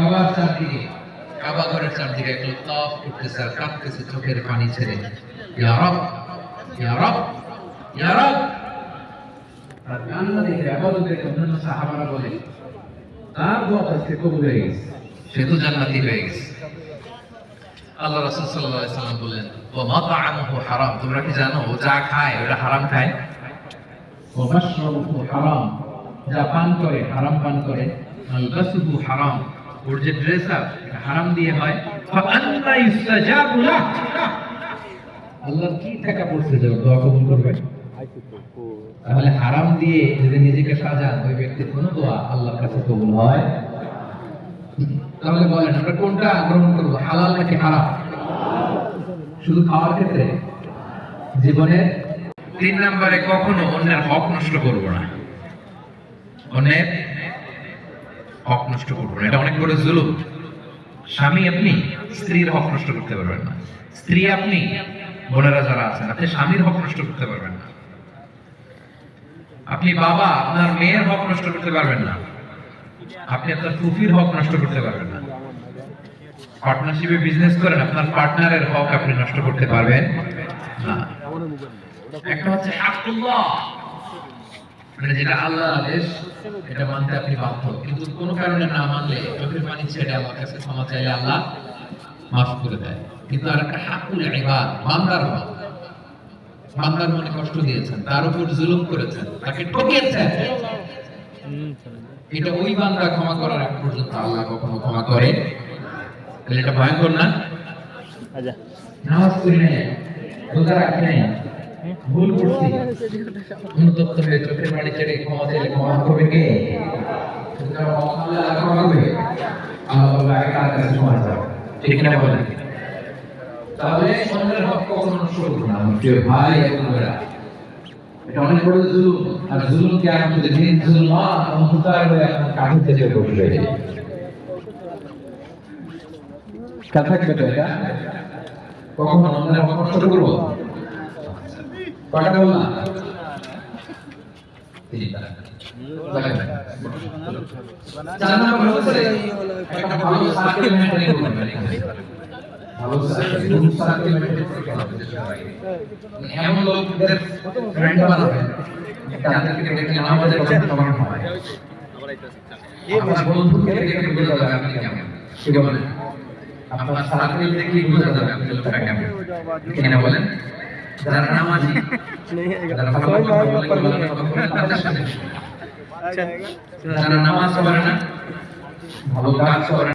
কাবার চারদিকে, কাবা ঘরের চারদিকে এক লোক তাওয়াফ করতেছে আর কাঁদতেছে চোখের পানি ছেড়ে, ইয়া রাব, ইয়া রাব, ইয়া রাব। আর কান্না দেখে ইবাদত দেখে অন্যান্য সাহাবারা বলে তার দোয়া আজকে কবুল হয়ে গেছে, সে তো জান্নাতি হয়ে গেছে। আল্লাহ রাসূল সাল্লাল্লাহু আলাইহি সাল্লাম বললেন, ওয়া মাতা'আমুহু হারাম, তোমরা কি জানো ও যা খায় ওটা হারাম খায়? ওয়া মাশরাবুহু হারাম, যা পান করে হারাম পান করে। মালবাসুহু হারাম, ওর যে ড্রেস আপ হারাম দিয়ে হয়। ফাআন্না ইস্তাজাবু লাহ, আল্লাহর কি টাকা পড়ছে যে দোয়া কবুল করবে? তাহলে হারাম দিয়ে যদি নিজেকে সাজান ওই ব্যক্তির কোনো দোয়া আল্লাহর কাছে কবুল হয়? তাহলে বলেন আমরা কোনটা গ্রহণ করব, হালাল নাকি হারাম? শুধু খাওয়ার ক্ষেত্রে? জীবনে 3 নম্বরে কখনো অন্যের হক নষ্ট করব না, অন্যের হক নষ্ট করব না, এটা অনেক বড় জুলুম। স্বামী আপনি স্ত্রীর হক নষ্ট করতে পারবেন না, স্ত্রী আপনি বোনেরা যারা আছেন আপনি স্বামীর হক নষ্ট করতে পারবেন না, আপনি বাবা আপনার মেয়ের হক নষ্ট করতে পারবেন না, আপনি আপনার ফুফির হক নষ্ট করতে পারবেন না। পার্টনারশিপে বিজনেস করেন, আপনার পার্টনারের হক আপনি নষ্ট করতে পারবেন না। একটা হচ্ছে হাকুল্লাহ, মানে যেটা আল্লাহর আদেশ এটা মানতে আপনি বাধ্য, কিন্তু কোনো কারণে না মানলে চোখের পানি ছেড়ে আল্লাহর কাছে ক্ষমা চাইলে আল্লাহ মাফ করে দেয়। কিন্তু আরেকটা হাকুল ইবাদ, বান্দার হক, বান্দার মনে কষ্ট দিয়েছেন, তার উপর জুলুম করেছেন, তাকে ঠকিয়েছেন, এটা ওই বান্দা ক্ষমা করার আগ পর্যন্ত আল্লাহ কখনো ক্ষমা করে। তাহলে এটা ভয়ঙ্কর না? নামাজ পড়ি নাই, রোজা রাখি নাই, ভুল করছি, অনুতপ্ত হয়ে চোখের পানি ছেড়ে ক্ষমা চাইলে ক্ষমা করবে কে? আল্লাহ ক্ষমা করবে, আল্লাহ বলবে আগে তার কাছে ক্ষমা চাও, ঠিক না বলেন? তাহলে অন্যের হক কখনো নষ্ট করবো না প্রিয় ভাই এবং বোনেরা, এটা অনেক বড় জুলুম। আর জুলুমকে আপনি দিন জুলমা অন্ধকার হয়ে আপনার কাঁধে চেপে বসবে, কথা থাকবে তো এটা? কখনো অন্যের হক নষ্ট করবো? কটা বললাম? চার নম্বর হচ্ছে একটা ভালো সার্কেল মেইনটেইন করবেন। ভালো সার্কেল মেইনটেইন করবেন, এমন লোকদের ফ্রেন্ড বানাবেন যাদেরকে দেখলে আমাদের অনুসরণ হয়। আপনার বন্ধুকে দেখে বোঝা যাবে আপনি কেমন, কি বলেন? আপনার সার্কেল দেখে বোঝা যাবে আপনি লোকটা কেমন, কি না বলেন? যারা নামাজি, যারা ভালো কথা বলে তাদের সাথে, যারা নামাজ পড়ে না, ভালো কাজ করে